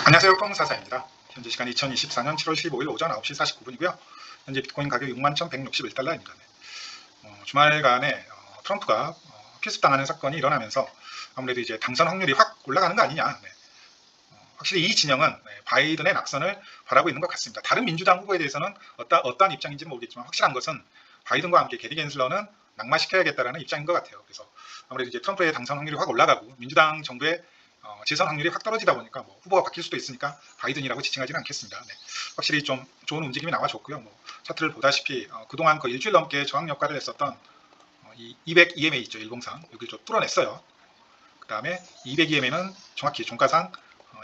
안녕하세요. 뽕사사입니다. 현재 시간 2024년 7월 15일 오전 9시 49분이고요. 현재 비트코인 가격 61,161달러입니다. 주말간에 트럼프가 필습당하는 사건이 일어나면서 아무래도 이제 당선 확률이 확 올라가는 거 아니냐. 확실히 이 진영은 바이든의 낙선을 바라고 있는 것 같습니다. 다른 민주당 후보에 대해서는 어떠한 입장인지는 모르겠지만 확실한 것은 바이든과 함께 게리 겐슬러는 낙마시켜야겠다라는 입장인 것 같아요. 그래서 아무래도 이제 트럼프의 당선 확률이 확 올라가고 민주당 정부의 재선 확률이 확 떨어지다 보니까 후보가 바뀔 수도 있으니까 바이든이라고 지칭하지는 않겠습니다. 확실히 좀 좋은 움직임이 나와줬고요. 차트를 보다시피 그동안 거의 일주일 넘게 저항 역할을 했었던 이 200 EMA 있죠. 일봉상 여기를 좀 뚫어냈어요. 그 다음에 200 EMA는 정확히 종가상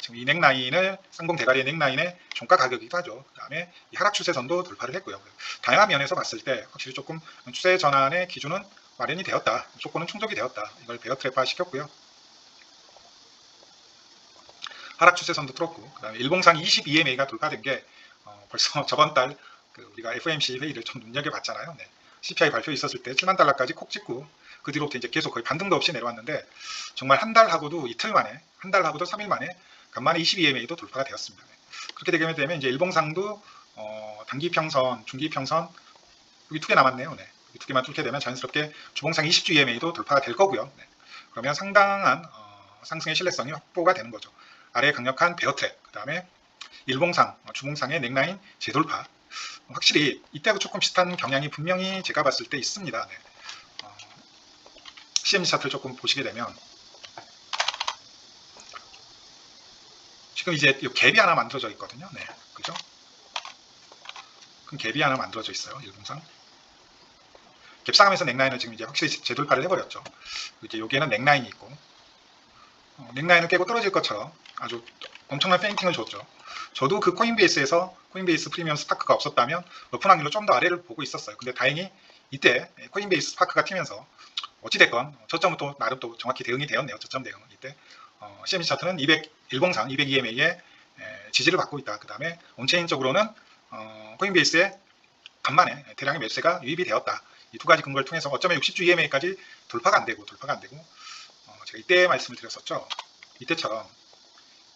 지금 이 넥라인을 쌍봉 대가리의 넥라인의 종가 가격이기도 하죠. 그 다음에 이 하락 추세선도 돌파를 했고요. 다양한 면에서 봤을 때 확실히 조금 추세 전환의 기준은 마련이 되었다. 조건은 충족이 되었다. 이걸 베어 트랩화 시켰고요. 하락 추세선도 뚫었고, 그 다음에 일봉상 22EMA가 돌파된 게 벌써 저번 달 우리가 FOMC 회의를 좀 눈여겨봤잖아요. CPI 발표 있었을 때 7만 달러까지 콕 찍고 그 뒤로부터 이제 계속 거의 반등도 없이 내려왔는데 정말 한 달 하고도 이틀 만에, 한 달 하고도 3일 만에 간만에 22EMA도 돌파가 되었습니다. 그렇게 되게 되면 이제 일봉상도 단기 평선, 중기 평선 여기 2개 남았네요. 이 2개만 뚫게 되면 자연스럽게 주봉상 20주 EMA도 돌파가 될 거고요. 그러면 상당한 상승의 신뢰성이 확보가 되는 거죠. 아래에 강력한 베어 트랩, 그 다음에 일봉상, 주봉상의 넥라인 재돌파. 확실히 이때하고 조금 비슷한 경향이 분명히 제가 봤을 때 있습니다. CME 차트를 조금 보시게 되면 지금 이제 이 갭이 하나 만들어져 있거든요. 그죠? 큰 갭이 하나 만들어져 있어요. 일봉상. 갭상하면서 넥라인을 지금 이제 확실히 재돌파를 해버렸죠. 이제 여기에는 넥라인이 있고 넥라인을 깨고 떨어질 것처럼 아주 엄청난 페인팅을 줬죠. 저도 그 코인베이스에서 코인베이스 프리미엄 스파크가 없었다면 높은 확률로 좀 더 아래를 보고 있었어요. 근데 다행히 이때 코인베이스 스파크가 튀면서 어찌됐건 저점은 또 나름 또 정확히 대응이 되었네요. 저점 대응은 이때 CME 차트는 200 일봉상 200 EMA의 지지를 받고 있다. 그 다음에 온체인적으로는 코인베이스의 간만에 대량의 매수세가 유입이 되었다. 이 두 가지 근거를 통해서 어쩌면 60주 EMA까지 돌파가 안 되고 제가 이때 말씀을 드렸었죠. 이때처럼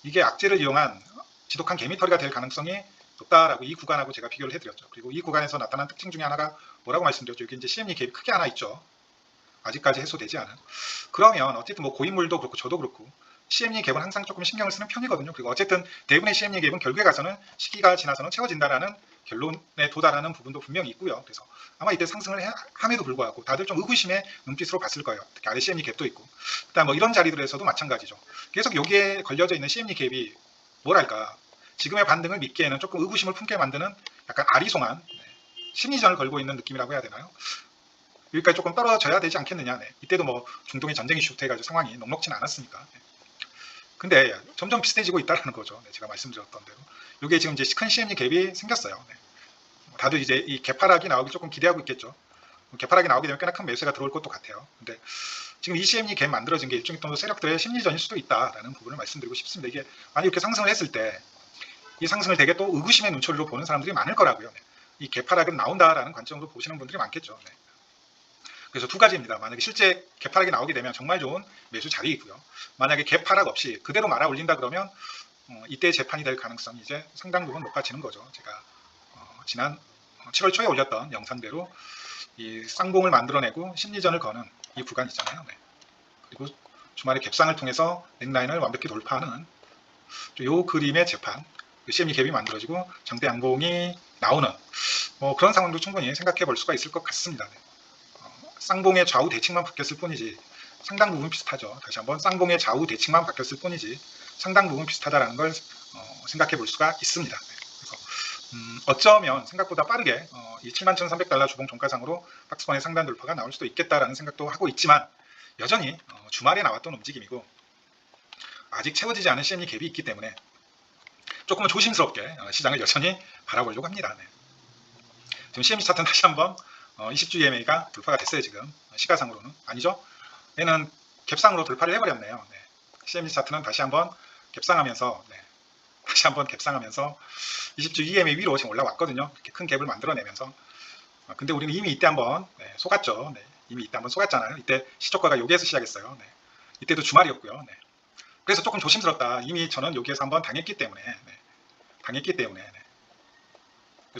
이게 악재를 이용한 지독한 개미털이가 될 가능성이 높다라고 이 구간하고 제가 비교를 해드렸죠. 그리고 이 구간에서 나타난 특징 중에 하나가 뭐라고 말씀드렸죠. 여기 이제 CME 갭이 크게 하나 있죠. 아직까지 해소되지 않은. 그러면 어쨌든 고인물도 그렇고 저도 그렇고 CME 갭은 항상 조금 신경을 쓰는 편이거든요. 그리고 어쨌든 대부분의 CME 갭은 결국에 가서는 시기가 지나서는 채워진다라는 결론에 도달하는 부분도 분명히 있고요. 그래서 아마 이때 상승을 함에도 불구하고 다들 좀 의구심의 눈빛으로 봤을 거예요. 특히 아래 CME 갭도 있고. 일단 이런 자리들에서도 마찬가지죠. 계속 여기에 걸려져 있는 CME 갭이 뭐랄까 지금의 반등을 믿기에는 조금 의구심을 품게 만드는 약간 아리송한 심리전을 걸고 있는 느낌이라고 해야 되나요? 여기까지 조금 떨어져야 되지 않겠느냐. 이때도 중동의 전쟁 이슈부터 해가지고 상황이 녹록지는 않았으니까. 근데 점점 비슷해지고 있다는 거죠. 제가 말씀드렸던 대로. 이게 지금 이제 큰 CME 갭이 생겼어요. 다들 이제 이 개파락이 나오기 조금 기대하고 있겠죠. 개파락이 나오게 되면 꽤나 큰 매수가 들어올 것도 같아요. 근데 지금 이 CME 갭 만들어진 게 일종의 또 세력들의 심리전일 수도 있다라는 부분을 말씀드리고 싶습니다. 이게 만약 이렇게 상승을 했을 때 이 상승을 되게 또 의구심의 눈초리로 보는 사람들이 많을 거라고요. 이 개파락은 나온다라는 관점으로 보시는 분들이 많겠죠. 그래서 두 가지입니다. 만약에 실제 개파락이 나오게 되면 정말 좋은 매수 자리이고요. 만약에 개파락 없이 그대로 말아 올린다 그러면 이때 재판이 될 가능성이 이제 상당 부분 높아지는 거죠. 제가 지난 7월 초에 올렸던 영상대로 이 쌍봉을 만들어내고 심리전을 거는 이 구간 있잖아요. 그리고 주말에 갭상을 통해서 넥라인을 완벽히 돌파하는 이 그림의 재판, CME 갭이 만들어지고 장대 양봉이 나오는 그런 상황도 충분히 생각해 볼 수가 있을 것 같습니다. 쌍봉의 좌우 대칭만 바뀌었을 뿐이지 상당 부분 비슷하죠. 다시 한번 쌍봉의 좌우 대칭만 바뀌었을 뿐이지 상당 부분 비슷하다라는 걸 생각해 볼 수가 있습니다. 그래서 어쩌면 생각보다 빠르게 이 71,300달러 주봉 종가상으로 박스권의 상단 돌파가 나올 수도 있겠다라는 생각도 하고 있지만 여전히 주말에 나왔던 움직임이고 아직 채워지지 않은 CME 갭이 있기 때문에 조금은 조심스럽게 시장을 여전히 바라보려고 합니다. 지금 CME 차트는 다시 한번 20주 EMA가 돌파가 됐어요. 지금 시가상으로는 아니죠. 얘는 갭상으로 돌파를 해버렸네요. CME 차트는 다시 한번 갭상하면서 20주 EMA 위로 지금 올라왔거든요. 이렇게 큰 갭을 만들어내면서 근데 우리는 이미 이때 한번 속았죠. 이미 이때 한번 속았잖아요. 이때 시초가가 여기에서 시작했어요. 이때도 주말이었고요. 그래서 조금 조심스럽다. 이미 저는 여기에서 한번 당했기 때문에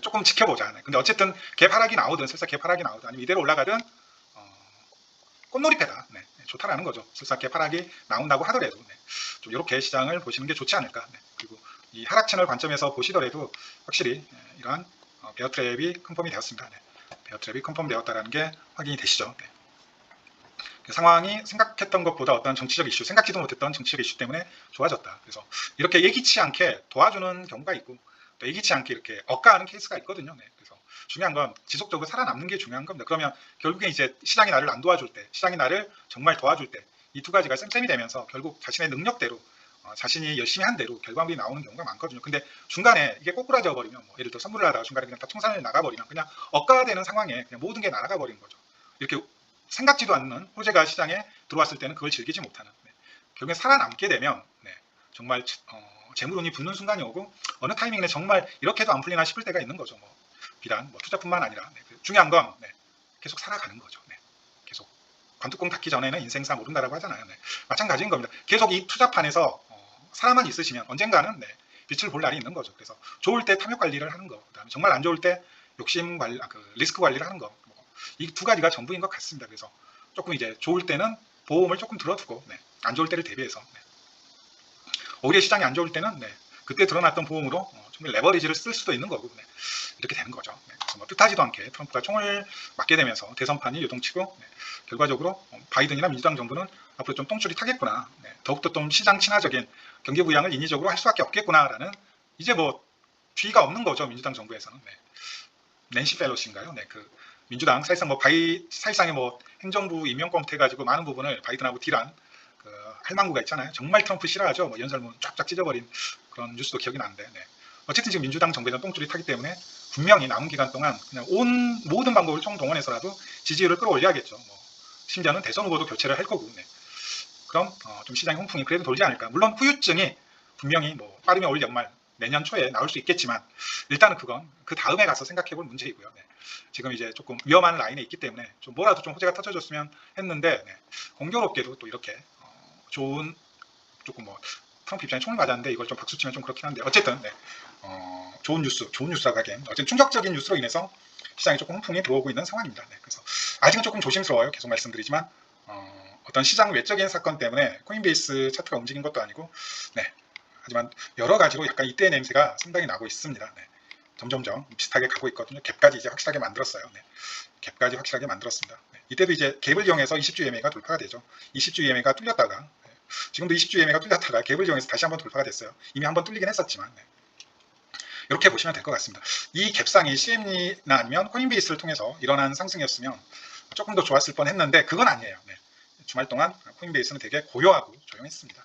조금 지켜보자. 근데 어쨌든 갭 하락이 나오든 슬슬 갭 하락이 나오든 아니면 이대로 올라가든 꽃놀이패다. 좋다라는 거죠. 슬슬 갭 하락이 나온다고 하더라도 좀 이렇게 시장을 보시는 게 좋지 않을까. 그리고 이 하락 채널 관점에서 보시더라도 확실히 이러한 베어 트랩이 컨펌이 되었습니다. 베어 트랩이 컨펌 되었다는 게 확인이 되시죠. 그 상황이 생각했던 것보다 어떤 정치적 이슈, 생각지도 못했던 정치적 이슈 때문에 좋아졌다. 그래서 이렇게 예기치 않게 도와주는 경우가 있고 또 예기치 않게 이렇게 억가하는 케이스가 있거든요. 그래서 중요한 건 지속적으로 살아남는 게 중요한 겁니다. 그러면 결국에 이제 시장이 나를 안 도와줄 때, 시장이 나를 정말 도와줄 때 이 두 가지가 쌤쌤이 되면서 결국 자신의 능력대로 자신이 열심히 한 대로 결과물이 나오는 경우가 많거든요. 근데 중간에 이게 꼬꾸라져 버리면 예를 들어 선물을 하다가 중간에 그냥 다 청산을 나가버리면 그냥 억가되는 상황에 그냥 모든 게 날아가 버리는 거죠. 이렇게 생각지도 않는 호재가 시장에 들어왔을 때는 그걸 즐기지 못하는 결국에 살아남게 되면 정말 재물운이 붙는 순간이 오고 어느 타이밍에 정말 이렇게도 안 풀리나 싶을 때가 있는 거죠. 비단 투자뿐만 아니라 중요한 건 계속 살아가는 거죠. 계속 관뚜껑 닫기 전에는 인생사 모른다라고 하잖아요. 마찬가지인 겁니다. 계속 이 투자판에서 살아만 있으시면 언젠가는 빛을 볼 날이 있는 거죠. 그래서 좋을 때 탐욕 관리를 하는 거, 그다음에 정말 안 좋을 때 욕심 관리, 리스크 관리를 하는 거, 이 두 가지가 전부인 것 같습니다. 그래서 조금 이제 좋을 때는 보험을 조금 들어두고 안 좋을 때를 대비해서 오히려 시장이 안 좋을 때는 그때 들어놨던 보험으로 정말 레버리지를 쓸 수도 있는 거고 이렇게 되는 거죠. 그래서 뜻하지도 않게 트럼프가 총을 맞게 되면서 대선판이 요동치고 결과적으로 바이든이나 민주당 정부는 앞으로 좀 똥줄이 타겠구나, 더욱더 좀 시장 친화적인 경제 부양을 인위적으로 할 수밖에 없겠구나라는 이제 뒤가 없는 거죠. 민주당 정부에서는. 낸시 펠로시인가요? 그 민주당 사실상 사실상의 행정부 임명권부터 해가지고 많은 부분을 바이든하고 딜한 그 할망구가 있잖아요. 정말 트럼프 싫어하죠. 연설문 쫙쫙 찢어버린 그런 뉴스도 기억이 나는데 어쨌든 지금 민주당 정부에는 똥줄이 타기 때문에 분명히 남은 기간 동안 그냥 모든 방법을 총동원해서라도 지지율을 끌어올려야겠죠. 심지어는 대선 후보도 교체를 할 거고 그럼 좀 시장의 홍풍이 그래도 돌지 않을까. 물론 후유증이 분명히 빠르면 올 연말 내년 초에 나올 수 있겠지만 일단은 그건 그 다음에 가서 생각해볼 문제이고요. 지금 이제 조금 위험한 라인에 있기 때문에 좀 뭐라도 좀 호재가 터져줬으면 했는데 공교롭게도 또 이렇게 좋은 조금 트럼프 입장에 총을 맞았는데 이걸 좀 박수치면 좀 그렇긴 한데 어쨌든 좋은 뉴스가 가기엔 어쨌든 충격적인 뉴스로 인해서 시장에 조금 홍풍이 들어오고 있는 상황입니다. 그래서 아직은 조금 조심스러워요. 계속 말씀드리지만 어떤 시장 외적인 사건 때문에 코인베이스 차트가 움직인 것도 아니고 하지만 여러 가지로 약간 이때의 냄새가 상당히 나고 있습니다. 점점점 비슷하게 가고 있거든요. 갭까지 이제 확실하게 만들었어요. 갭까지 확실하게 만들었습니다. 이때도 이제 갭을 이용해서 20주 EMA가 돌파가 되죠. 20주 EMA가 뚫렸다가 지금도 20주 EMA가 뚫렸다가 갭을 이용해서 다시 한번 돌파가 됐어요. 이미 한번 뚫리긴 했었지만 이렇게 보시면 될 것 같습니다. 이 갭상이 CME나 아니면 코인베이스를 통해서 일어난 상승이었으면 조금 더 좋았을 뻔했는데 그건 아니에요. 주말 동안 코인베이스는 되게 고요하고 조용했습니다.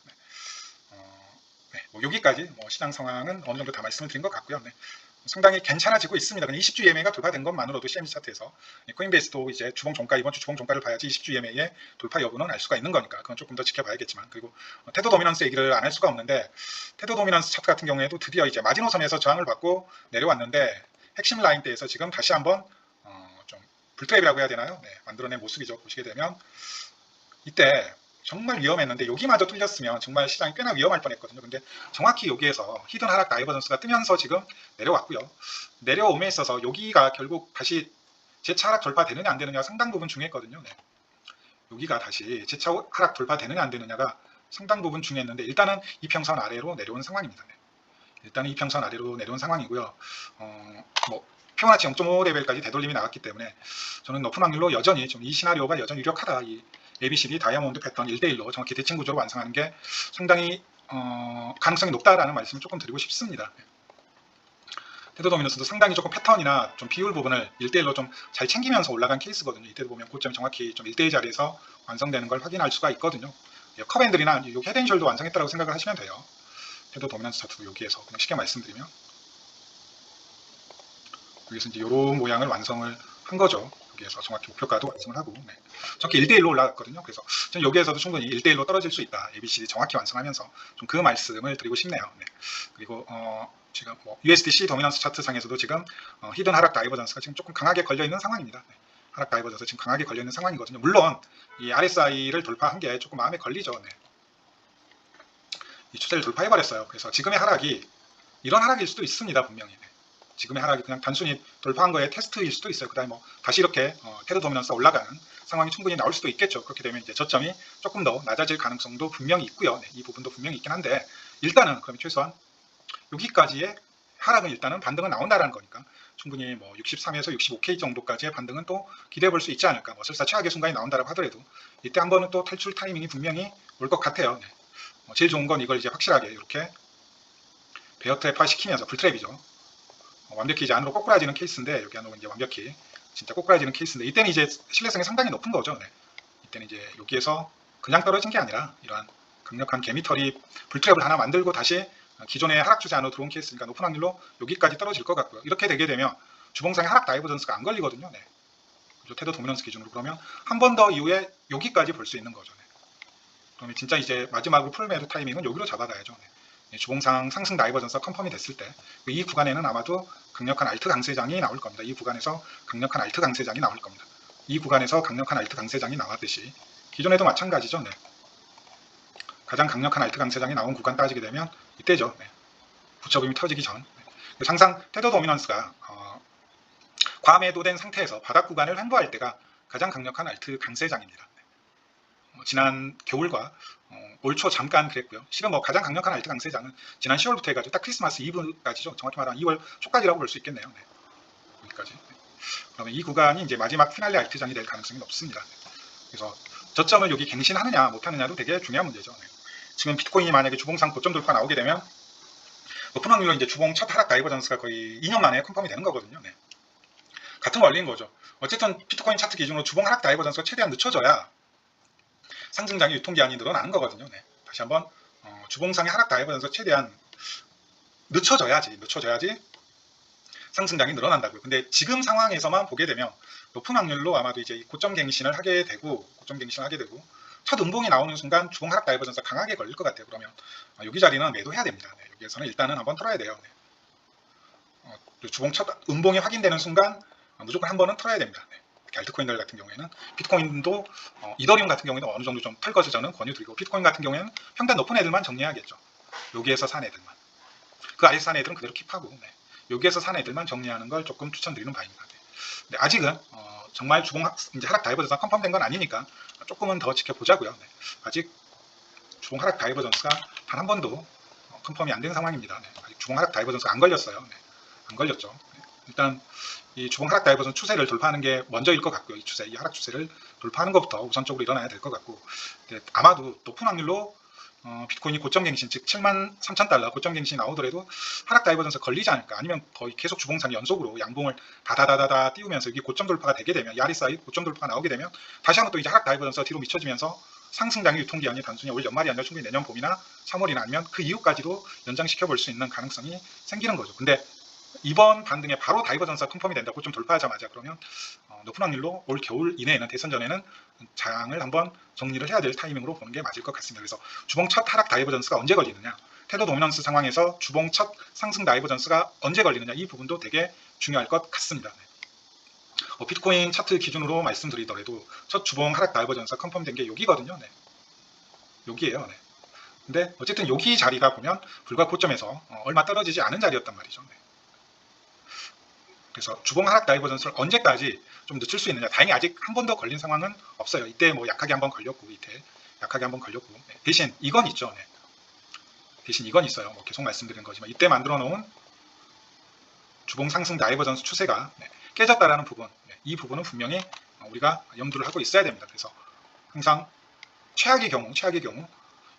여기까지 시장 상황은 어느 정도 다 말씀을 드린 것 같고요. 상당히 괜찮아지고 있습니다. 20주 EMA가 돌파된 것만으로도 CME 차트에서 코인베이스도 이제 주봉 종가, 이번 주 주봉 종가를 봐야지 20주 EMA의 돌파 여부는 알 수가 있는 거니까 그건 조금 더 지켜봐야겠지만, 그리고 테드 도미넌스 얘기를 안 할 수가 없는데 테드 도미넌스 차트 같은 경우에도 드디어 이제 마지노선에서 저항을 받고 내려왔는데 핵심 라인대에서 지금 다시 한번 좀 불트랩이라고 해야 되나요? 만들어낸 모습이죠. 보시게 되면 이때 정말 위험했는데 여기마저 뚫렸으면 정말 시장이 꽤나 위험할 뻔했거든요. 근데 정확히 여기에서 히든 하락 다이버전스가 뜨면서 지금 내려왔고요. 내려옴에 있어서 여기가 결국 다시 재차 하락 돌파되느냐 안 되느냐가 상당 부분 중요했거든요. 여기가 다시 재차 하락 돌파되느냐 안 되느냐가 상당 부분 중요했는데 일단은 이평선 아래로 내려온 상황입니다. 일단은 이평선 아래로 내려온 상황이고요. 피보나치 0.5 레벨까지 되돌림이 나왔기 때문에 저는 높은 확률로 여전히 좀 이 시나리오가 여전히 유력하다. 이 ABCD 다이아몬드 패턴 1대1로 정확히 대칭 구조로 완성하는 게 상당히 가능성이 높다라는 말씀을 조금 드리고 싶습니다. 테드 도미넌스도 상당히 조금 패턴이나 좀 비율 부분을 1대1로 좀 잘 챙기면서 올라간 케이스거든요. 이때도 보면 고점이 정확히 좀 1대1 자리에서 완성되는 걸 확인할 수가 있거든요. 컵핸들이나 헤드앤숄도 완성했다고 생각을 하시면 돼요. 테드 도미넌스 차트도 여기에서 그냥 쉽게 말씀드리면 여기서 이제 이런 모양을 완성을 한 거죠. 여기에서 정확히 목표가도 완성을 하고 정확히 1대1로 올라갔거든요. 그래서 저는 여기에서도 충분히 1대1로 떨어질 수 있다. ABCD 정확히 완성하면서 좀 그 말씀을 드리고 싶네요. 그리고 지금 USDC 도미넌스 차트 상에서도 지금 히든 하락 다이버전스가 지금 조금 강하게 걸려있는 상황입니다. 하락 다이버전스 지금 강하게 걸려있는 상황이거든요. 물론 이 RSI를 돌파한 게 조금 마음에 걸리죠. 이 추세를 돌파해버렸어요. 그래서 지금의 하락이 이런 하락일 수도 있습니다. 분명히. 지금의 하락이 그냥 단순히 돌파한 거에 테스트일 수도 있어요. 그 다음에 뭐 다시 이렇게 테드 도미넌스가 올라가는 상황이 충분히 나올 수도 있겠죠. 그렇게 되면 이제 저점이 조금 더 낮아질 가능성도 분명히 있고요. 네, 이 부분도 분명히 있긴 한데 일단은 그러면 최소한 여기까지의 하락은 일단은 반등은 나온다라는 거니까 충분히 뭐 63에서 65K 정도까지의 반등은 또 기대해 볼 수 있지 않을까. 뭐 설사 최악의 순간이 나온다라고 하더라도 이때 한 번은 또 탈출 타이밍이 분명히 올 것 같아요. 네. 제일 좋은 건 이걸 이제 확실하게 이렇게 베어 트랩화 시키면서 불트랩이죠. 완벽히 이제 안으로 꼬꾸라지는 케이스인데 여기 안으로 이제 완벽히 진짜 꼬꾸라지는 케이스인데 이때는 이제 신뢰성이 상당히 높은 거죠. 네. 이때는 이제 여기에서 그냥 떨어진 게 아니라 이러한 강력한 개미털이 불트랩을 하나 만들고 다시 기존의 하락 추세 안으로 들어온 케이스니까 높은 확률로 여기까지 떨어질 것 같고요. 이렇게 되게 되면 주봉상의 하락 다이버전스가 안 걸리거든요. 네. 테더 도미넌스 기준으로 그러면 한 번 더 이후에 여기까지 볼 수 있는 거죠. 네. 그러면 진짜 이제 마지막으로 풀매도 타이밍은 여기로 잡아가야죠. 네. 주봉상 상승 다이버전스가 컨펌이 됐을 때 이 구간에는 아마도 강력한 알트 강세장이 나올 겁니다. 이 구간에서 강력한 알트 강세장이 나올 겁니다. 이 구간에서 강력한 알트 강세장이 나왔듯이 기존에도 마찬가지죠. 네. 가장 강력한 알트 강세장이 나온 구간 따지게 되면 이때죠. 네. 부처빔이 터지기 전. 네. 항상 테더 도미넌스가 과매도된 상태에서 바닥 구간을 횡보할 때가 가장 강력한 알트 강세장입니다. 지난 겨울과 올 초 잠깐 그랬고요. 실은 뭐 가장 강력한 알트 강세장은 지난 10월부터 해가지고 딱 크리스마스 이브까지죠. 정확히 말하면 2월 초까지라고 볼 수 있겠네요. 네. 여기까지. 네. 그러면 이 구간이 이제 마지막 피날레 알트장이 될 가능성이 높습니다. 네. 그래서 저점을 여기 갱신하느냐 못하느냐도 되게 중요한 문제죠. 네. 지금 비트코인이 만약에 주봉상 고점 돌파 나오게 되면 높은 확률로 이제 주봉 첫 하락 다이버전스가 거의 2년 만에 컨펌이 되는 거거든요. 네. 같은 원리인 거죠. 어쨌든 비트코인 차트 기준으로 주봉 하락 다이버전스가 최대한 늦춰져야 상승장의 유통기한이 늘어나는 거거든요. 네. 다시 한번 주봉상의 하락 다이버전스가 최대한 늦춰져야지 상승장이 늘어난다고요. 근데 지금 상황에서만 보게 되면 높은 확률로 아마도 이제 고점 갱신을 하게 되고 첫 음봉이 나오는 순간 주봉 하락 다이버전스가 강하게 걸릴 것 같아요. 그러면 여기 자리는 매도해야 됩니다. 네. 여기에서는 일단은 한번 털어야 돼요. 네. 주봉 첫 음봉이 확인되는 순간 무조건 한 번은 털어야 됩니다. 네. 알트코인들 같은 경우에는 비트코인도 이더리움 같은 경우에는 어느 정도 좀 털 것을 저는 권유드리고 비트코인 같은 경우에는 평단 높은 애들만 정리해야겠죠. 여기에서 산 애들만. 그 아래서 산 애들은 그대로 킵하고 네. 여기에서 산 애들만 정리하는 걸 조금 추천드리는 바입니다. 네. 근데 아직은 정말 주봉 이제 하락 다이버전스가 컨펌된 건 아니니까 조금은 더 지켜보자고요. 네. 아직 주봉 하락 다이버전스가 단 한 번도 컨펌이 안 된 상황입니다. 네. 아직 주봉 하락 다이버전스가 안 걸렸어요. 네. 안 걸렸죠. 네. 일단 이 주봉 하락 다이버전 추세를 돌파하는 게 먼저일 것 같고요. 이 추세, 이 하락 추세를 돌파하는 것부터 우선적으로 일어나야 될 것 같고 아마도 높은 확률로 비트코인이 고점 갱신, 즉 73,000달러 고점 갱신이 나오더라도 하락 다이버전스 걸리지 않을까. 아니면 거의 계속 주봉상 연속으로 양봉을 다다다다다 띄우면서 여기 고점 돌파가 되게 되면 RSI 고점 돌파가 나오게 되면 다시 한번 또 이제 하락 다이버전스가 뒤로 미쳐지면서 상승장의 유통기한이 단순히 올 연말이 아니라 충분히 내년 봄이나 3월이나 아니면 그 이후까지도 연장시켜 볼 수 있는 가능성이 생기는 거죠. 근데 이번 반등에 바로 다이버전스가 컨펌이 된다고 좀 돌파하자마자 그러면 높은 확률로 올 겨울 이내에는 대선 전에는 장을 한번 정리를 해야 될 타이밍으로 보는 게 맞을 것 같습니다. 그래서 주봉 첫 하락 다이버전스가 언제 걸리느냐, 테더 도미넌스 상황에서 주봉 첫 상승 다이버전스가 언제 걸리느냐, 이 부분도 되게 중요할 것 같습니다. 네. 비트코인 차트 기준으로 말씀드리더라도 첫 주봉 하락 다이버전스가 컨펌된 게 여기거든요. 네. 여기에요. 네. 근데 어쨌든 여기 자리가 보면 불과 고점에서 얼마 떨어지지 않은 자리였단 말이죠. 네. 그래서 주봉 하락 다이버전스를 언제까지 좀 늦출 수 있느냐. 다행히 아직 한 번 더 걸린 상황은 없어요. 이때 뭐 약하게 한번 걸렸고, 네. 대신 이건 있죠. 네. 대신 이건 있어요. 뭐 계속 말씀드리는 거지만 이때 만들어 놓은 주봉 상승 다이버전스 추세가 깨졌다라는 부분, 이 부분은 분명히 우리가 염두를 하고 있어야 됩니다. 그래서 항상 최악의 경우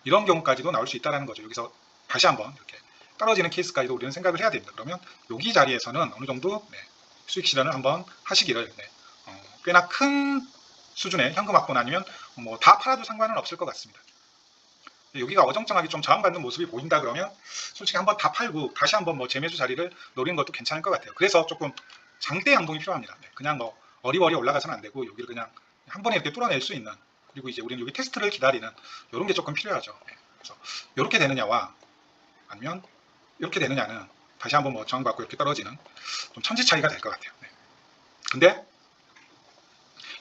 이런 경우까지도 나올 수 있다는 거죠. 여기서 다시 한번 이렇게 떨어지는 케이스까지도 우리는 생각을 해야 됩니다. 그러면 여기 자리에서는 어느 정도 수익 실현을 한번 하시기를 꽤나 큰 수준의 현금 확보는 아니면 뭐 다 팔아도 상관은 없을 것 같습니다. 여기가 어정쩡하게 좀 저항받는 모습이 보인다 그러면 솔직히 한번 다 팔고 다시 한번 뭐 재매수 자리를 노리는 것도 괜찮을 것 같아요. 그래서 조금 장대 양봉이 필요합니다. 그냥 뭐 어리버리 올라가서는 안 되고 여기를 그냥 한 번에 이렇게 뚫어낼 수 있는, 그리고 이제 우리는 여기 테스트를 기다리는 이런 게 조금 필요하죠. 그래서 이렇게 되느냐와 아니면 이렇게 되느냐는 다시 한번 뭐 저항받고 이렇게 떨어지는 좀 천지 차이가 될 것 같아요. 근데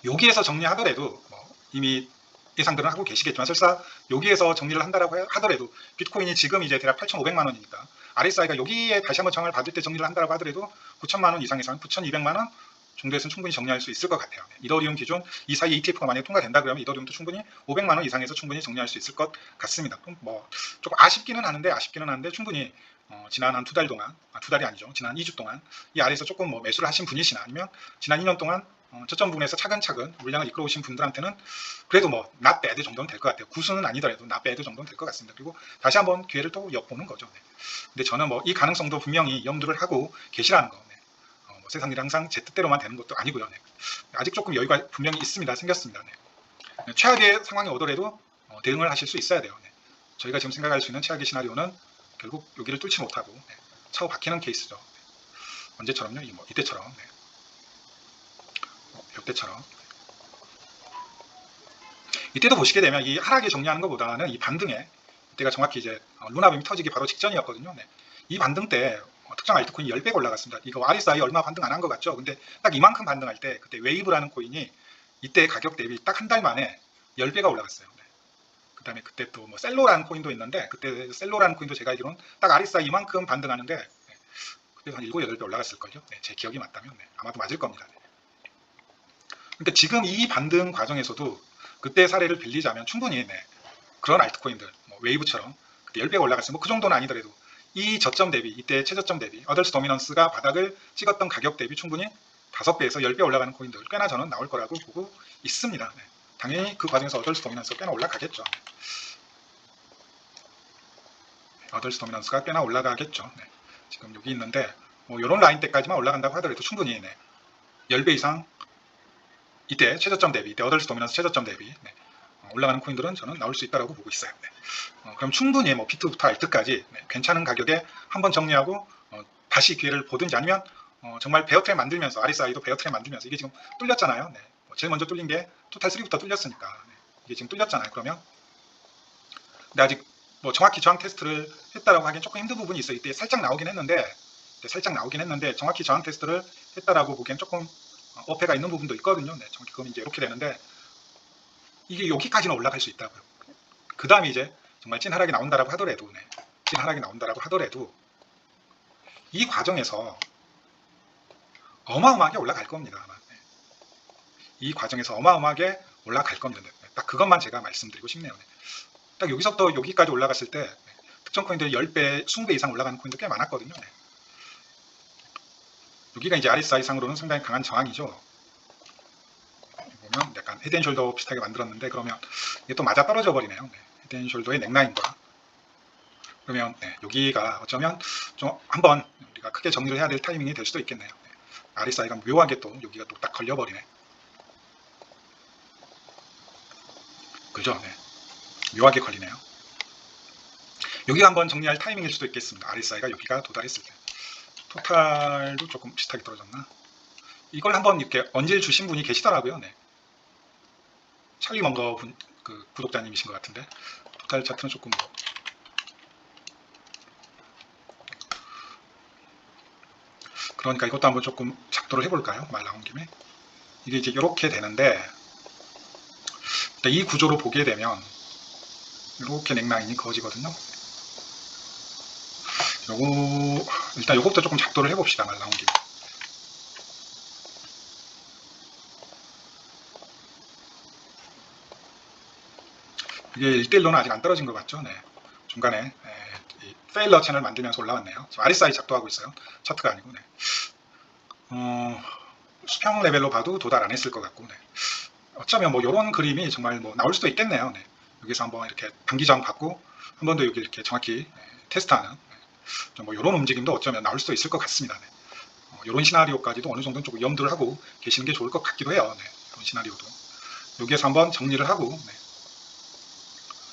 여기에서 정리하더라도 뭐 이미 예상들은 하고 계시겠지만 설사 여기에서 정리를 한다라고 하더라도 비트코인이 지금 이제 대략 8,500만 원이니까 RSI가 여기에 다시 한번 정을 받을 때 정리를 한다라고 하더라도 9천만 원 이상에서는 9,200만 원 정도에서는 충분히 정리할 수 있을 것 같아요. 이더리움 기준 이 사이 ETF가 만약에 통과된다 그러면 이더리움도 충분히 500만 원 이상에서 충분히 정리할 수 있을 것 같습니다. 뭐 조금 아쉽기는 하는데 충분히 지난 한 2달 동안, 2달이 아니죠. 지난 2주 동안 이 아래에서 조금 뭐 매수를 하신 분이시나 아니면 지난 2년 동안 저점 부분에서 차근차근 물량을 이끌어 오신 분들한테는 그래도 뭐 not bad 정도는 될 것 같아요. 구수는 아니더라도 not bad 정도는 될 것 같습니다. 그리고 다시 한번 기회를 또 엿보는 거죠. 네. 근데 저는 뭐 이 가능성도 분명히 염두를 하고 계시라는 거. 네. 뭐 세상 일이 항상 제 뜻대로만 되는 것도 아니고요. 네. 아직 조금 여유가 분명히 있습니다. 생겼습니다. 네. 최악의 상황이 오더라도 대응을 하실 수 있어야 돼요. 네. 저희가 지금 생각할 수 있는 최악의 시나리오는 결국 여기를 뚫지 못하고 네. 차고 박히는 케이스죠. 네. 언제처럼요? 뭐 이때처럼. 네. 이때처럼. 이때도 보시게 되면 이 하락에 정리하는 것보다는 이 반등에 이때가 정확히 이제 루나빔이 터지기 바로 직전이었거든요. 네. 이 반등 때 특정 알트코인이 10배가 올라갔습니다. 이거 RSI 얼마 반등 안 한 것 같죠? 근데 딱 이만큼 반등할 때 그때 웨이브라는 코인이 이때 가격 대비 딱 한 달 만에 10배가 올라갔어요. 네. 그 다음에 그때 또 뭐 셀로라는 코인도 있는데 그때 셀로라는 코인도 제가 알기로는 딱 RSI 이만큼 반등하는데 네. 그때 한 7, 8배 올라갔을걸요. 네. 제 기억이 맞다면 네. 아마도 맞을 겁니다. 네. 그러니까 지금 이 반등 과정에서도 그때 사례를 빌리자면 충분히 네. 그런 알트코인들 뭐 웨이브처럼 10배가 올라갔어요. 뭐 그 정도는 아니더라도 이 저점 대비 이때 최저점 대비 어덜스 도미넌스가 바닥을 찍었던 가격 대비 충분히 5배에서 10배 올라가는 코인들 꽤나 저는 나올 거라고 보고 있습니다. 네. 당연히 그 과정에서 어덜스 도미넌스가 꽤나 올라가겠죠. 어덜스 도미넌스가 꽤나 올라가겠죠. 네. 지금 여기 있는데 뭐 이런 라인 때까지만 올라간다고 하더라도 충분히 네. 10배 이상 이때 최저점 대비 이때 어덜스 도미넌스 최저점 대비 네. 올라가는 코인들은 저는 나올 수 있다고 보고 있어요. 네. 그럼 충분히 뭐 비트부터 알트까지 네, 괜찮은 가격에 한번 정리하고 다시 기회를 보든지 아니면 정말 베어트랩 만들면서 RSI도 베어트랩 만들면서 이게 지금 뚫렸잖아요. 네. 제일 먼저 뚫린 게 토탈3부터 뚫렸으니까 네. 이게 지금 뚫렸잖아요. 그러면 근데 아직 뭐 정확히 저항 테스트를 했다라고 하기엔 조금 힘든 부분이 있어요. 이때 살짝 나오긴 했는데 정확히 저항 테스트를 했다라고 보기엔 조금 어폐가 있는 부분도 있거든요. 네. 정확히 그럼 이제 이렇게 되는데 이게 여기까지는 올라갈 수 있다고요. 그 다음에 이제 정말 찐 하락이 나온다라고 하더라도 네. 찐 하락이 나온다라고 하더라도 이 과정에서 어마어마하게 올라갈 겁니다. 아마. 네. 이 과정에서 어마어마하게 올라갈 겁니다. 네. 딱 그것만 제가 말씀드리고 싶네요. 네. 딱 여기서부터 여기까지 올라갔을 때 네. 특정 코인들이 10배, 20배 이상 올라가는 코인도 꽤 많았거든요. 네. 여기가 이제 RSI 상으로는 상당히 강한 저항이죠. 보면 약간 헤드앤숄더 비슷하게 만들었는데 그러면 이게 또 맞아 떨어져 버리네요. 네. 헤드앤숄더의 넥라인과 그러면 네, 여기가 어쩌면 좀 한번 우리가 크게 정리를 해야 될 타이밍이 될 수도 있겠네요. 네. RSI가 묘하게 또 여기가 또 딱 걸려버리네. 그죠? 네. 묘하게 걸리네요. 여기가 한번 정리할 타이밍일 수도 있겠습니다. RSI가 여기가 도달했을 때. 토탈도 조금 비슷하게 떨어졌나? 이걸 한번 이렇게 언질 주신 분이 계시더라고요. 네. 찰리먼거 분, 그 구독자님이신 것 같은데 토탈 차트는 조금 그러니까 이것도 한번 조금 작도를 해볼까요? 말 나온 김에 이게 이제 이렇게 되는데 이 구조로 보게 되면 이렇게 넥라인이 그어지거든요. 요거 일단 요것부터 조금 작도를 해봅시다. 말 나온 김에 이게 1대1로는 아직 안 떨어진 것 같죠? 네. 중간에 페일러 채널 만들면서 올라왔네요. 지금 RSI 작도하고 있어요. 차트가 아니고 네. 수평 레벨로 봐도 도달 안 했을 것 같고 네. 어쩌면 뭐 이런 그림이 정말 뭐 나올 수도 있겠네요. 네. 여기서 한번 이렇게 단기 저항 받고 한 번 더 여기 이렇게 정확히 테스트하는 뭐 이런 움직임도 어쩌면 나올 수도 있을 것 같습니다. 네. 이런 시나리오까지도 어느 정도는 조금 염두를 하고 계시는 게 좋을 것 같기도 해요. 네. 이런 시나리오도 여기에서 한번 정리를 하고 네.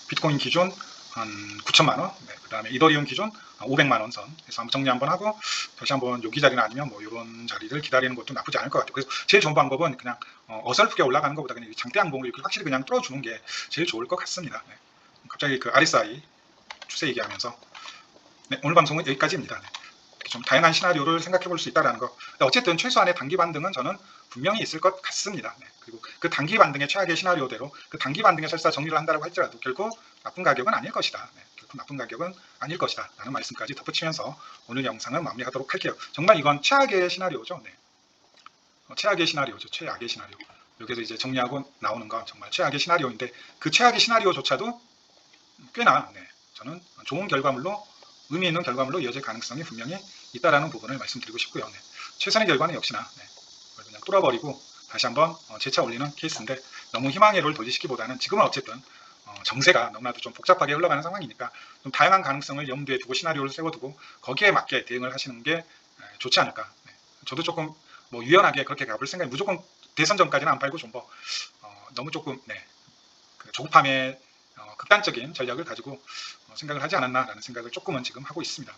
비트코인 기준 한 9천만원, 네, 그 다음에 이더리움 기준 500만원 선 해서 한번 정리 한번 하고 다시 한번 여기 자리나 아니면 뭐 이런 자리를 기다리는 것도 나쁘지 않을 것 같아요. 그래서 제일 좋은 방법은 그냥 어설프게 올라가는 것보다 그냥 장대 항봉을 이렇게 확실히 그냥 뚫어주는 게 제일 좋을 것 같습니다. 네. 갑자기 그 RSI 추세 얘기하면서 네, 오늘 방송은 여기까지입니다. 네. 좀 다양한 시나리오를 생각해 볼 수 있다는 거. 어쨌든 최소한의 단기 반등은 저는 분명히 있을 것 같습니다. 네. 그리고 그 단기 반등의 최악의 시나리오대로 그 단기 반등에 설사 정리를 한다고 할지라도 결코 나쁜 가격은 아닐 것이다. 네. 결코 나쁜 가격은 아닐 것이다. 라는 말씀까지 덧붙이면서 오늘 영상은 마무리하도록 할게요. 정말 이건 최악의 시나리오죠. 네. 최악의 시나리오죠. 최악의 시나리오. 여기서 이제 정리하고 나오는 건 정말 최악의 시나리오인데 그 최악의 시나리오조차도 꽤나 저는 좋은 결과물로 의미 있는 결과물로 이어질 가능성이 분명히 있다라는 부분을 말씀드리고 싶고요. 최선의 결과는 역시나 그냥 뚫어버리고 다시 한번 재차 올리는 케이스인데 너무 희망의 돌리시기보다는 지금은 어쨌든 정세가 너무나도 좀 복잡하게 흘러가는 상황이니까 좀 다양한 가능성을 염두에 두고 시나리오를 세워두고 거기에 맞게 대응을 하시는 게 좋지 않을까. 저도 조금 유연하게 그렇게 가볼 생각이 무조건 대선 전까지는 안 팔고 좀 너무 조금 그 조급함에 극단적인 전략을 가지고 생각을 하지 않았나라는 생각을 조금은 지금 하고 있습니다.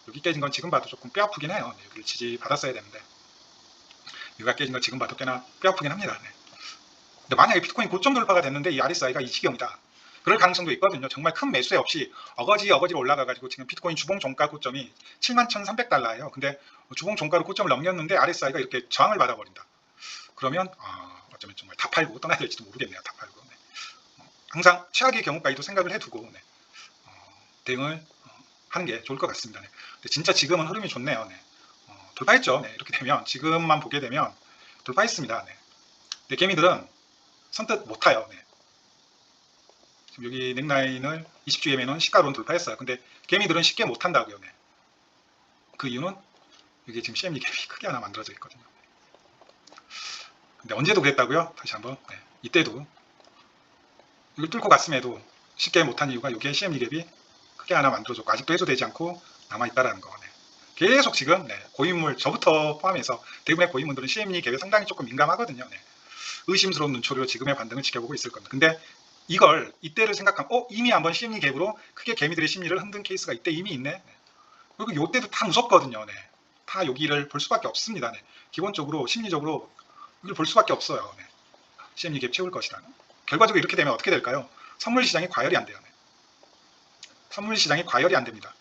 여기 깨진 건 지금 봐도 조금 뼈 아프긴 해요. 여기를 지지받았어야 되는데 여기가 깨진 건 지금 봐도 꽤나 뼈 아프긴 합니다. 근데 만약에 비트코인 고점 돌파가 됐는데 이 RSI가 이 지경이다. 그럴 가능성도 있거든요. 정말 큰 매수세 없이 어거지로 올라가가지고 지금 비트코인 주봉 종가 고점이 71,300달러예요. 근데 주봉 종가로 고점을 넘겼는데 RSI가 이렇게 저항을 받아버린다. 그러면 어쩌면 정말 다 팔고 떠나야 될지도 모르겠네요. 다 팔고. 항상 최악의 경우까지도 생각을 해두고 대응을 하는 게 좋을 것 같습니다. 근데 진짜 지금은 흐름이 좋네요. 돌파했죠. 이렇게 되면 지금만 보게 되면 돌파했습니다. 근데 개미들은 선뜻 못 타요. 지금 여기 넥라인을 20주 EMA는 시가로는 돌파했어요. 근데 개미들은 쉽게 못 탄다고요. 그 이유는 여기 지금 CME 갭이 크게 하나 만들어져 있거든요. 근데 언제도 그랬다고요? 다시 한번 이때도 이걸 뚫고 갔음에도 쉽게 못한 이유가 여기에 CME 갭이 크게 하나 만들어졌고 아직도 해소되지 않고 남아있다라는 거. 계속 지금 고인물 저부터 포함해서 대부분의 고인물들은 CME 갭에 상당히 조금 민감하거든요. 의심스러운 눈초리로 지금의 반등을 지켜보고 있을 겁니다. 근데 이걸 이때를 생각하면 이미 한번 CME 갭으로 크게 개미들의 심리를 흔든 케이스가 이때 이미 있네. 그리고 이때도 다 무섭거든요. 다 여기를 볼 수밖에 없습니다. 기본적으로 심리적으로 여기를 볼 수밖에 없어요. CME 갭 채울 것이다. 결과적으로 이렇게 되면 어떻게 될까요? 선물 시장이 과열이 안 돼요. 선물 시장이 과열이 안 됩니다.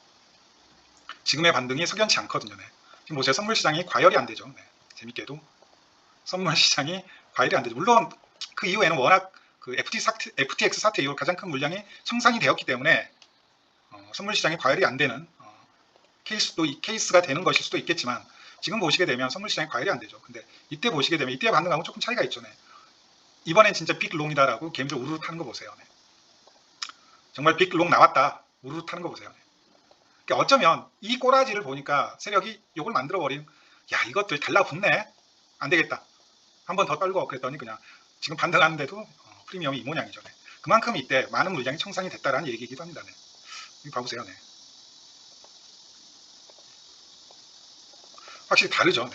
지금의 반등이 석연치 않거든요. 지금 보세요. 선물 시장이 과열이 안 되죠. 재밌게도 선물 시장이 과열이 안 되죠. 물론 그 이후에는 워낙 그 FTX 사태 이후 가장 큰 물량이 청산이 되었기 때문에 선물 시장이 과열이 안 되는 케이스가 되는 것일 수도 있겠지만 지금 보시게 되면 선물 시장이 과열이 안 되죠. 근데 이때 보시게 되면 이때 반등하고 조금 차이가 있죠. 이번엔 진짜 빅롱이다라고 개미들 우르르 타는 거 보세요. 정말 빅롱 나왔다. 우르르 타는 거 보세요. 그러니까 어쩌면 이 꼬라지를 보니까 세력이 욕을 만들어버린 야 이것들 달라붙네. 안 되겠다. 한 번 더 떨고 그랬더니 그냥 지금 반등하는데도 프리미엄이 이 모양이죠. 그만큼 이때 많은 물량이 청산이 됐다라는 얘기이기도 합니다. 여기 봐보세요. 확실히 다르죠.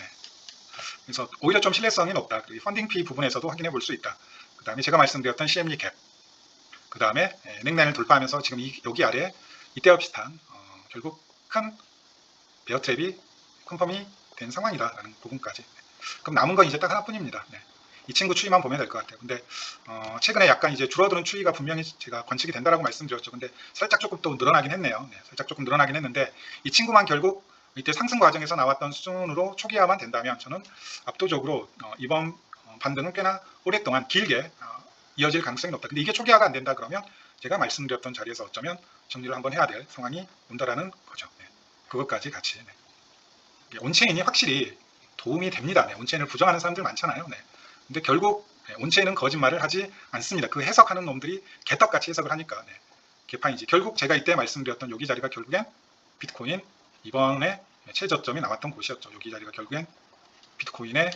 그래서 오히려 좀 신뢰성이 높다. 그리고 펀딩 피 부분에서도 확인해 볼 수 있다. 그 다음에 제가 말씀드렸던 CME 갭, 그 다음에 넥라인을 돌파하면서 지금 여기 아래 이때와 비슷한 결국 큰 베어 트랩이 컨펌이 된 상황이다라는 부분까지. 그럼 남은 건 이제 딱 하나뿐입니다. 이 친구 추이만 보면 될 것 같아요. 근데 최근에 약간 이제 줄어드는 추이가 분명히 제가 관측이 된다라고 말씀드렸죠. 근데 살짝 조금 또 늘어나긴 했네요. 살짝 조금 늘어나긴 했는데 이 친구만 결국 이때 상승 과정에서 나왔던 수준으로 초기화만 된다면 저는 압도적으로 이번 반등은 꽤나 오랫동안 길게 이어질 가능성이 높다. 근데 이게 초기화가 안 된다 그러면 제가 말씀드렸던 자리에서 어쩌면 정리를 한번 해야 될 상황이 온다라는 거죠. 그것까지 같이. 온체인이 확실히 도움이 됩니다. 온체인을 부정하는 사람들 많잖아요. 근데 결국 온체인은 거짓말을 하지 않습니다. 그 해석하는 놈들이 개떡같이 해석을 하니까 개판이지. 결국 제가 이때 말씀드렸던 여기 자리가 결국엔 비트코인 이번에 최저점이 나왔던 곳이었죠. 여기 자리가 결국엔 비트코인의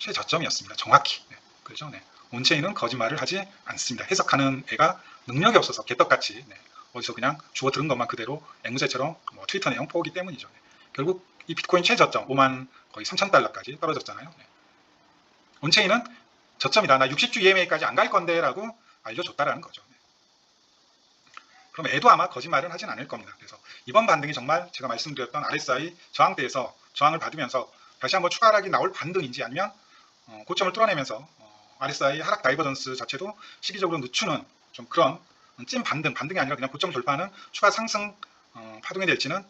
최저점이었습니다. 정확히. 그렇죠. 온체인은 거짓말을 하지 않습니다. 해석하는 애가 능력이 없어서 개떡같이 어디서 그냥 주워 들은 것만 그대로 앵무새처럼 트위터 내용 포기 때문이죠. 결국 이 비트코인 최저점 5만 거의 3,000달러까지 떨어졌잖아요. 온체인은 저점이다. 나 60주 EMA까지 안 갈 건데 라고 알려줬다라는 거죠. 그럼 애도 아마 거짓말은 하진 않을 겁니다. 그래서 이번 반등이 정말 제가 말씀드렸던 RSI 저항대에서 저항을 받으면서 다시 한번 추가 하락이 나올 반등인지 아니면 고점을 뚫어내면서 RSI 하락 다이버전스 자체도 시기적으로 늦추는 좀 그런 찐 반등이 아니라 그냥 고점 돌파하는 추가 상승 파동이 될지는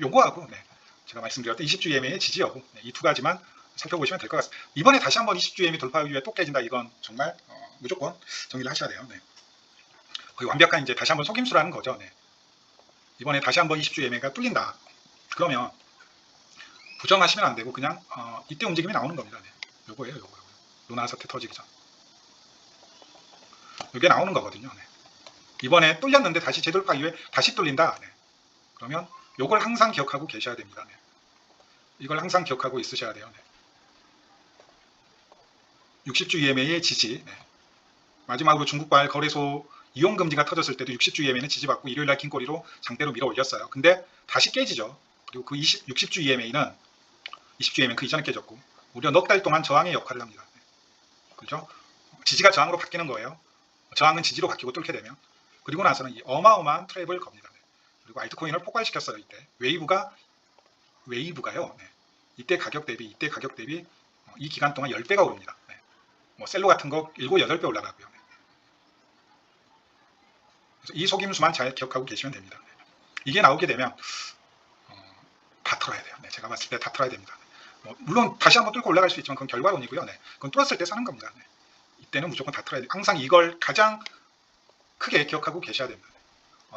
요거하고 제가 말씀드렸던 20주 EMA의 지지 여부 이 두 가지만 살펴보시면 될 것 같습니다. 이번에 다시 한번 20주 EMA 돌파 이후에 또 깨진다. 이건 정말 무조건 정리를 하셔야 돼요. 거의 완벽한 이제 다시 한번 속임수라는 거죠. 이번에 다시 한번 20주 EMA가 뚫린다. 그러면 부정하시면 안 되고 그냥 이때 움직임이 나오는 겁니다. 요거예요. 요거. 루나 사태 터지기 전. 이게 나오는 거거든요. 이번에 뚫렸는데 다시 재돌파 이후에 다시 뚫린다. 그러면 요걸 항상 기억하고 계셔야 됩니다. 이걸 항상 기억하고 있으셔야 돼요. 60주 EMA의 지지. 마지막으로 중국발 거래소 이용금지가 터졌을 때도 60주 EMA는 지지받고 일요일날 긴 꼬리로 장대로 밀어 올렸어요. 근데 다시 깨지죠. 그리고 그 60주 EMA는 20주 EMA는 그 이전에 깨졌고 무려 넉 달 동안 저항의 역할을 합니다. 그렇죠? 지지가 저항으로 바뀌는 거예요. 저항은 지지로 바뀌고 뚫게 되면. 그리고 나서는 이 어마어마한 트랩을 겁니다. 그리고 알트코인을 폭발시켰어요. 이때 웨이브가요. 이때 가격 대비 이 기간 동안 10배가 오릅니다. 뭐 셀로 같은 거 7, 8배 올라가고요. 그래서 이 속임수만 잘 기억하고 계시면 됩니다. 이게 나오게 되면 다 털어야 돼요. 제가 봤을 때 다 털어야 됩니다. 물론 다시 한번 뚫고 올라갈 수 있지만 그건 결과론이고요. 그건 뚫었을 때 사는 겁니다. 이때는 무조건 다 털어야 돼요. 항상 이걸 가장 크게 기억하고 계셔야 됩니다.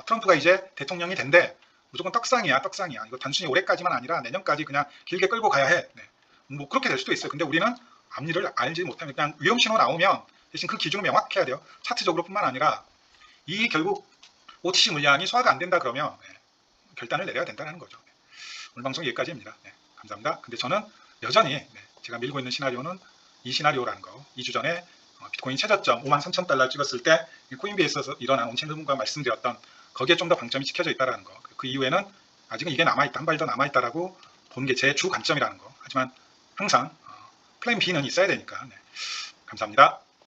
트럼프가 이제 대통령이 된대. 무조건 떡상이야. 이거 단순히 올해까지만 아니라 내년까지 그냥 길게 끌고 가야 해. 뭐 그렇게 될 수도 있어요. 근데 우리는 앞일을 알지 못하면 그냥 위험신호 나오면 대신 그 기준을 명확해야 돼요. 차트적으로 뿐만 아니라 이 결국 OTC 물량이 소화가 안 된다 그러면 결단을 내려야 된다는 거죠. 오늘 방송 여기까지입니다. 감사합니다. 근데 저는 여전히 제가 밀고 있는 시나리오는 이 시나리오라는 거. 2주 전에 비트코인 최저점 53,000달러 찍었을 때 코인베이스에서 일어난 온체인분과 말씀드렸던 거기에 좀 더 방점이 찍혀져 있다는 거. 그 이후에는 아직은 이게 남아있다. 한 발 더 남아있다라고 보는 게 제 주 관점이라는 거. 하지만 항상 플랜 B는 있어야 되니까. 감사합니다.